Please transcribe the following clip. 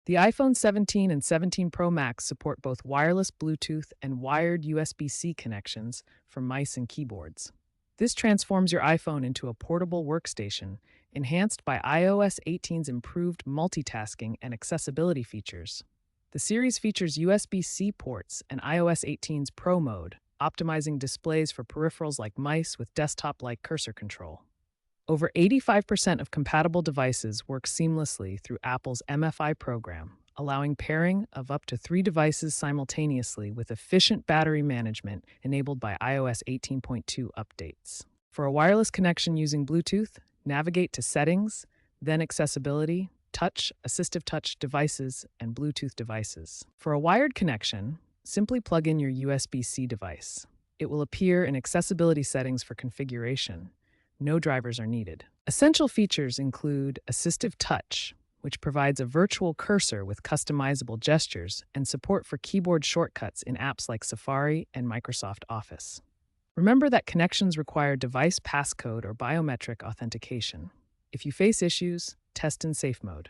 The iPhone 17 and 17 Pro Max support both wireless Bluetooth and wired USB-C connections for mice and keyboards. This transforms your iPhone into a portable workstation, enhanced by iOS 18's improved multitasking and accessibility features. The series features USB-C ports and iOS 18's Pro mode, optimizing displays for peripherals like mice with desktop-like cursor control. Over 85% of compatible devices work seamlessly through Apple's MFI program, allowing pairing of up to 3 devices simultaneously with efficient battery management enabled by iOS 18.2 updates. For a wireless connection using Bluetooth, navigate to Settings, then Accessibility, Touch, Assistive Touch devices, and Bluetooth devices. For a wired connection, simply plug in your USB-C device. It will appear in Accessibility settings for configuration. No drivers are needed. Essential features include Assistive Touch, which provides a virtual cursor with customizable gestures and support for keyboard shortcuts in apps like Safari and Microsoft Office. Remember that connections require device passcode or biometric authentication. If you face issues, test in safe mode.